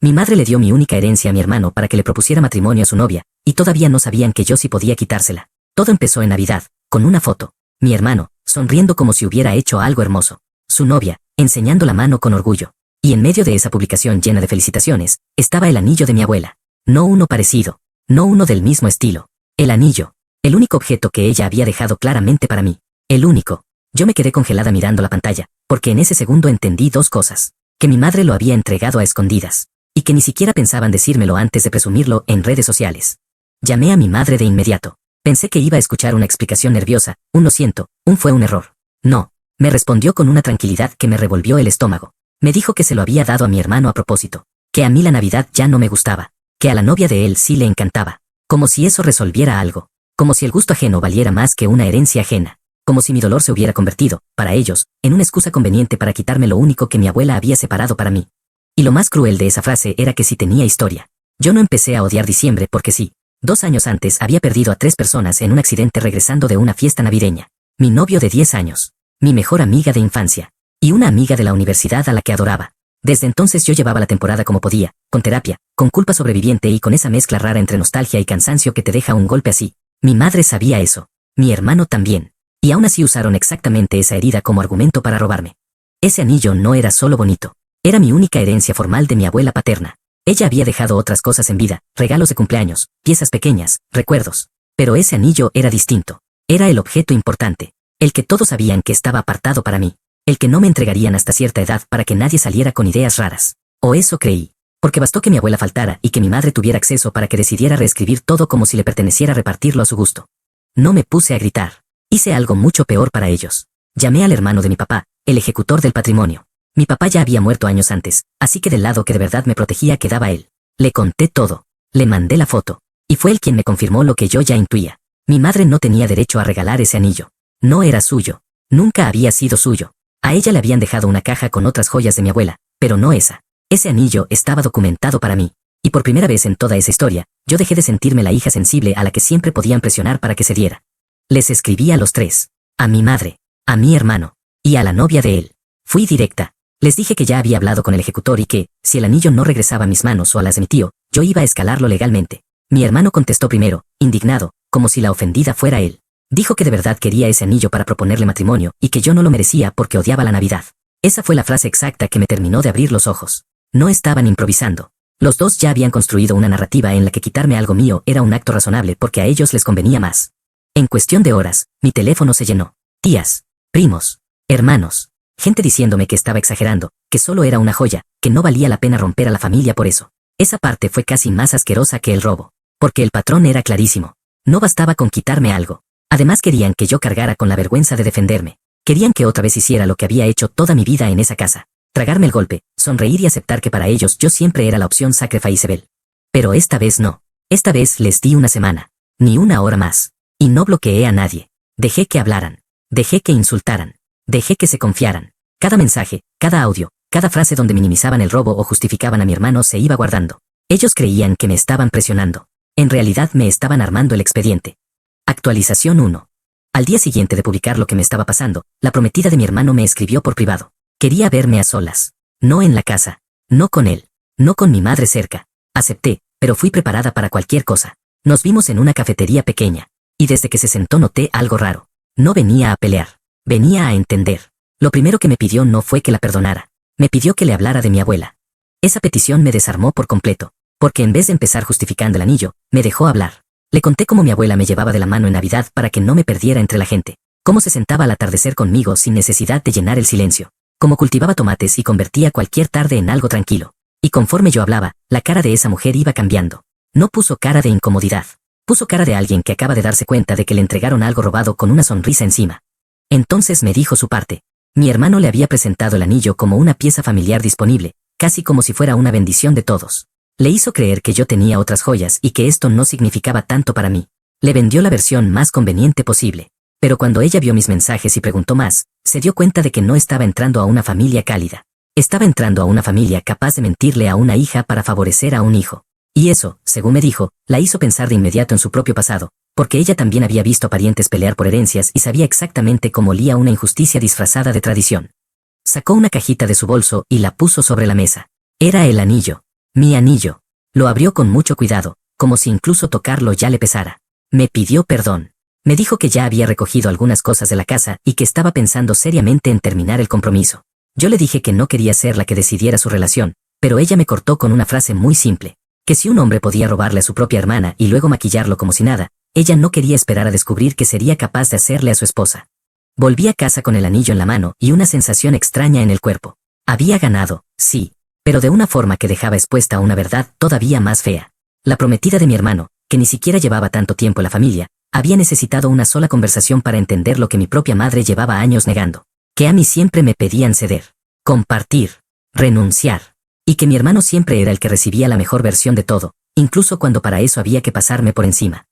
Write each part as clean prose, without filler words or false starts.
Mi madre le dio mi única herencia a mi hermano para que le propusiera matrimonio a su novia, y todavía no sabían que yo sí podía quitársela. Todo empezó en Navidad, con una foto. Mi hermano, sonriendo como si hubiera hecho algo hermoso. Su novia, enseñando la mano con orgullo. Y en medio de esa publicación llena de felicitaciones, estaba el anillo de mi abuela. No uno parecido, no uno del mismo estilo. El anillo, el único objeto que ella había dejado claramente para mí. El único. Yo me quedé congelada mirando la pantalla, porque en ese segundo entendí dos cosas. Que mi madre lo había entregado a escondidas, y que ni siquiera pensaban decírmelo antes de presumirlo en redes sociales. Llamé a mi madre de inmediato. Pensé que iba a escuchar una explicación nerviosa, un lo siento, fue un error. No, me respondió con una tranquilidad que me revolvió el estómago. Me dijo que se lo había dado a mi hermano a propósito, que a mí la Navidad ya no me gustaba, que a la novia de él sí le encantaba, como si eso resolviera algo, como si el gusto ajeno valiera más que una herencia ajena, como si mi dolor se hubiera convertido, para ellos, en una excusa conveniente para quitarme lo único que mi abuela había separado para mí. Y lo más cruel de esa frase era que sí tenía historia. Yo no empecé a odiar diciembre porque sí. 2 años antes había perdido a 3 personas en un accidente regresando de una fiesta navideña. Mi novio de 10 años, mi mejor amiga de infancia, y una amiga de la universidad a la que adoraba. Desde entonces yo llevaba la temporada como podía, con terapia, con culpa sobreviviente y con esa mezcla rara entre nostalgia y cansancio que te deja un golpe así. Mi madre sabía eso, mi hermano también, y aún así usaron exactamente esa herida como argumento para robarme. Ese anillo no era solo bonito, era mi única herencia formal de mi abuela paterna. Ella había dejado otras cosas en vida, regalos de cumpleaños, piezas pequeñas, recuerdos. Pero ese anillo era distinto. Era el objeto importante. El que todos sabían que estaba apartado para mí. El que no me entregarían hasta cierta edad para que nadie saliera con ideas raras. O eso creí. Porque bastó que mi abuela faltara y que mi madre tuviera acceso para que decidiera reescribir todo como si le perteneciera repartirlo a su gusto. No me puse a gritar. Hice algo mucho peor para ellos. Llamé al hermano de mi papá, el ejecutor del patrimonio. Mi papá ya había muerto años antes, así que del lado que de verdad me protegía quedaba él. Le conté todo. Le mandé la foto. Y fue él quien me confirmó lo que yo ya intuía. Mi madre no tenía derecho a regalar ese anillo. No era suyo. Nunca había sido suyo. A ella le habían dejado una caja con otras joyas de mi abuela, pero no esa. Ese anillo estaba documentado para mí. Y por primera vez en toda esa historia, yo dejé de sentirme la hija sensible a la que siempre podían presionar para que se diera. Les escribí a los 3. A mi madre, a mi hermano, y a la novia de él. Fui directa. Les dije que ya había hablado con el ejecutor y que, si el anillo no regresaba a mis manos o a las de mi tío, yo iba a escalarlo legalmente. Mi hermano contestó primero, indignado, como si la ofendida fuera él. Dijo que de verdad quería ese anillo para proponerle matrimonio y que yo no lo merecía porque odiaba la Navidad. Esa fue la frase exacta que me terminó de abrir los ojos. No estaban improvisando. Los dos ya habían construido una narrativa en la que quitarme algo mío era un acto razonable porque a ellos les convenía más. En cuestión de horas, mi teléfono se llenó. Tías, primos, hermanos. Gente diciéndome que estaba exagerando, que solo era una joya, que no valía la pena romper a la familia por eso. Esa parte fue casi más asquerosa que el robo. Porque el patrón era clarísimo. No bastaba con quitarme algo. Además querían que yo cargara con la vergüenza de defenderme. Querían que otra vez hiciera lo que había hecho toda mi vida en esa casa. Tragarme el golpe, sonreír y aceptar que para ellos yo siempre era la opción sacrificable. Pero esta vez no. Esta vez les di una semana. Ni una hora más. Y no bloqueé a nadie. Dejé que hablaran. Dejé que insultaran. Dejé que se confiaran. Cada mensaje, cada audio, cada frase donde minimizaban el robo o justificaban a mi hermano se iba guardando. Ellos creían que me estaban presionando. En realidad me estaban armando el expediente. Actualización 1. Al día siguiente de publicar lo que me estaba pasando, la prometida de mi hermano me escribió por privado. Quería verme a solas. No en la casa. No con él. No con mi madre cerca. Acepté, pero fui preparada para cualquier cosa. Nos vimos en una cafetería pequeña. Y desde que se sentó noté algo raro. No venía a pelear. Venía a entender. Lo primero que me pidió no fue que la perdonara. Me pidió que le hablara de mi abuela. Esa petición me desarmó por completo, porque en vez de empezar justificando el anillo, me dejó hablar. Le conté cómo mi abuela me llevaba de la mano en Navidad para que no me perdiera entre la gente, cómo se sentaba al atardecer conmigo sin necesidad de llenar el silencio, cómo cultivaba tomates y convertía cualquier tarde en algo tranquilo. Y conforme yo hablaba, la cara de esa mujer iba cambiando. No puso cara de incomodidad. Puso cara de alguien que acaba de darse cuenta de que le entregaron algo robado con una sonrisa encima. Entonces me dijo su parte. Mi hermano le había presentado el anillo como una pieza familiar disponible, casi como si fuera una bendición de todos. Le hizo creer que yo tenía otras joyas y que esto no significaba tanto para mí. Le vendió la versión más conveniente posible. Pero cuando ella vio mis mensajes y preguntó más, se dio cuenta de que no estaba entrando a una familia cálida. Estaba entrando a una familia capaz de mentirle a una hija para favorecer a un hijo. Y eso, según me dijo, la hizo pensar de inmediato en su propio pasado, porque ella también había visto a parientes pelear por herencias y sabía exactamente cómo olía una injusticia disfrazada de tradición. Sacó una cajita de su bolso y la puso sobre la mesa. Era el anillo. Mi anillo. Lo abrió con mucho cuidado, como si incluso tocarlo ya le pesara. Me pidió perdón. Me dijo que ya había recogido algunas cosas de la casa y que estaba pensando seriamente en terminar el compromiso. Yo le dije que no quería ser la que decidiera su relación, pero ella me cortó con una frase muy simple, que si un hombre podía robarle a su propia hermana y luego maquillarlo como si nada, ella no quería esperar a descubrir que sería capaz de hacerle a su esposa. Volví a casa con el anillo en la mano y una sensación extraña en el cuerpo. Había ganado, sí, pero de una forma que dejaba expuesta una verdad todavía más fea. La prometida de mi hermano, que ni siquiera llevaba tanto tiempo en la familia, había necesitado una sola conversación para entender lo que mi propia madre llevaba años negando. Que a mí siempre me pedían ceder, compartir, renunciar, y que mi hermano siempre era el que recibía la mejor versión de todo, incluso cuando para eso había que pasarme por encima.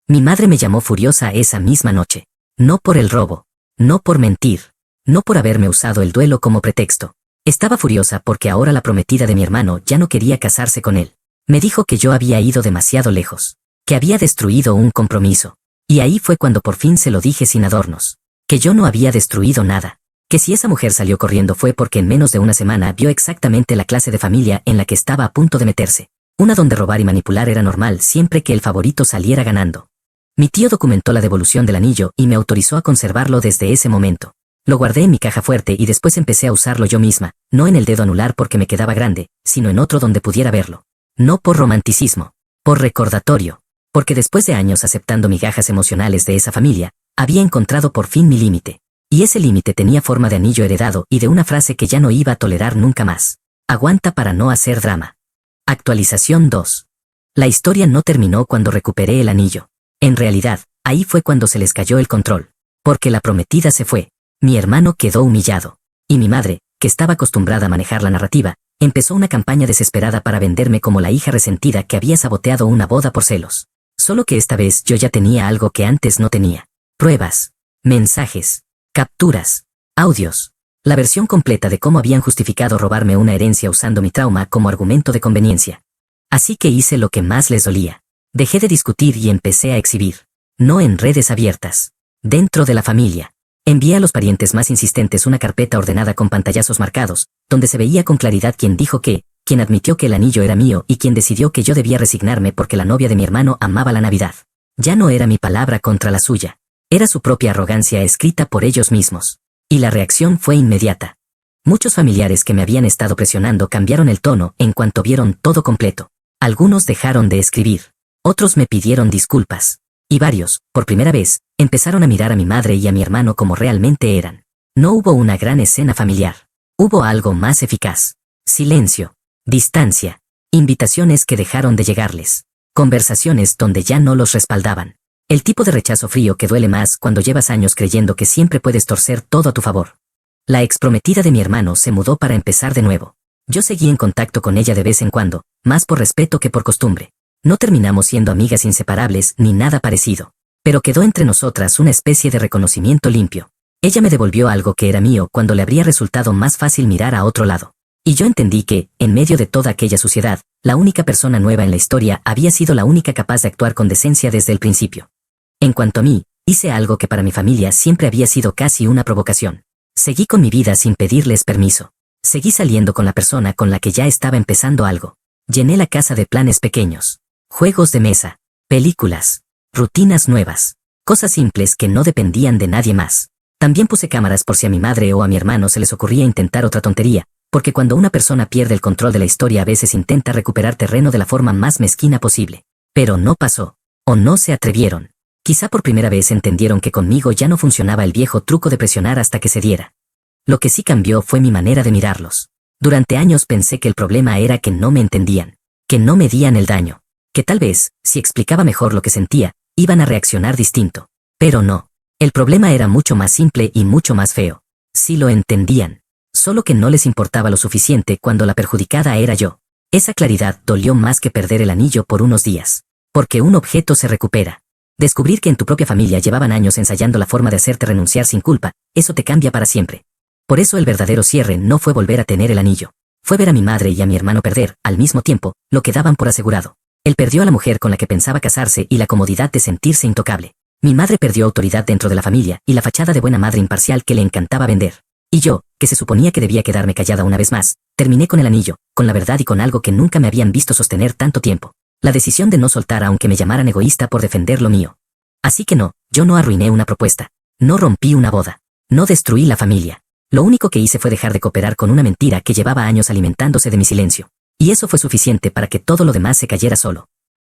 Mi madre me llamó furiosa esa misma noche. No por el robo, no por mentir, no por haberme usado el duelo como pretexto. Estaba furiosa porque ahora la prometida de mi hermano ya no quería casarse con él. Me dijo que yo había ido demasiado lejos, que había destruido un compromiso. Y ahí fue cuando por fin se lo dije sin adornos. Que yo no había destruido nada. Que si esa mujer salió corriendo fue porque en menos de una semana vio exactamente la clase de familia en la que estaba a punto de meterse. Una donde robar y manipular era normal siempre que el favorito saliera ganando. Mi tío documentó la devolución del anillo y me autorizó a conservarlo desde ese momento. Lo guardé en mi caja fuerte y después empecé a usarlo yo misma, no en el dedo anular porque me quedaba grande, sino en otro donde pudiera verlo. No por romanticismo, por recordatorio, porque después de años aceptando migajas emocionales de esa familia, había encontrado por fin mi límite. Y ese límite tenía forma de anillo heredado y de una frase que ya no iba a tolerar nunca más. Aguanta para no hacer drama. Actualización 2. La historia no terminó cuando recuperé el anillo. En realidad, ahí fue cuando se les cayó el control. Porque la prometida se fue. Mi hermano quedó humillado. Y mi madre, que estaba acostumbrada a manejar la narrativa, empezó una campaña desesperada para venderme como la hija resentida que había saboteado una boda por celos. Solo que esta vez yo ya tenía algo que antes no tenía. Pruebas, mensajes, capturas, audios. La versión completa de cómo habían justificado robarme una herencia usando mi trauma como argumento de conveniencia. Así que hice lo que más les dolía. Dejé de discutir y empecé a exhibir. No en redes abiertas. Dentro de la familia. Envié a los parientes más insistentes una carpeta ordenada con pantallazos marcados, donde se veía con claridad quién dijo qué, quién admitió que el anillo era mío y quién decidió que yo debía resignarme porque la novia de mi hermano amaba la Navidad. Ya no era mi palabra contra la suya. Era su propia arrogancia escrita por ellos mismos. Y la reacción fue inmediata. Muchos familiares que me habían estado presionando cambiaron el tono en cuanto vieron todo completo. Algunos dejaron de escribir. Otros me pidieron disculpas. Y varios, por primera vez, empezaron a mirar a mi madre y a mi hermano como realmente eran. No hubo una gran escena familiar. Hubo algo más eficaz. Silencio. Distancia. Invitaciones que dejaron de llegarles. Conversaciones donde ya no los respaldaban. El tipo de rechazo frío que duele más cuando llevas años creyendo que siempre puedes torcer todo a tu favor. La exprometida de mi hermano se mudó para empezar de nuevo. Yo seguí en contacto con ella de vez en cuando, más por respeto que por costumbre. No terminamos siendo amigas inseparables ni nada parecido. Pero quedó entre nosotras una especie de reconocimiento limpio. Ella me devolvió algo que era mío cuando le habría resultado más fácil mirar a otro lado. Y yo entendí que, en medio de toda aquella suciedad, la única persona nueva en la historia había sido la única capaz de actuar con decencia desde el principio. En cuanto a mí, hice algo que para mi familia siempre había sido casi una provocación. Seguí con mi vida sin pedirles permiso. Seguí saliendo con la persona con la que ya estaba empezando algo. Llené la casa de planes pequeños. Juegos de mesa, películas, rutinas nuevas, cosas simples que no dependían de nadie más. También puse cámaras por si a mi madre o a mi hermano se les ocurría intentar otra tontería, porque cuando una persona pierde el control de la historia a veces intenta recuperar terreno de la forma más mezquina posible. Pero no pasó, o no se atrevieron. Quizá por primera vez entendieron que conmigo ya no funcionaba el viejo truco de presionar hasta que cediera. Lo que sí cambió fue mi manera de mirarlos. Durante años pensé que el problema era que no me entendían, que no medían el daño. Que tal vez, si explicaba mejor lo que sentía, iban a reaccionar distinto. Pero no. El problema era mucho más simple y mucho más feo. Sí lo entendían. Solo que no les importaba lo suficiente cuando la perjudicada era yo. Esa claridad dolió más que perder el anillo por unos días. Porque un objeto se recupera. Descubrir que en tu propia familia llevaban años ensayando la forma de hacerte renunciar sin culpa, eso te cambia para siempre. Por eso el verdadero cierre no fue volver a tener el anillo. Fue ver a mi madre y a mi hermano perder, al mismo tiempo, lo que daban por asegurado. Él perdió a la mujer con la que pensaba casarse y la comodidad de sentirse intocable. Mi madre perdió autoridad dentro de la familia y la fachada de buena madre imparcial que le encantaba vender. Y yo, que se suponía que debía quedarme callada una vez más, terminé con el anillo, con la verdad y con algo que nunca me habían visto sostener tanto tiempo. La decisión de no soltar aunque me llamaran egoísta por defender lo mío. Así que no, yo no arruiné una propuesta. No rompí una boda. No destruí la familia. Lo único que hice fue dejar de cooperar con una mentira que llevaba años alimentándose de mi silencio. Y eso fue suficiente para que todo lo demás se cayera solo.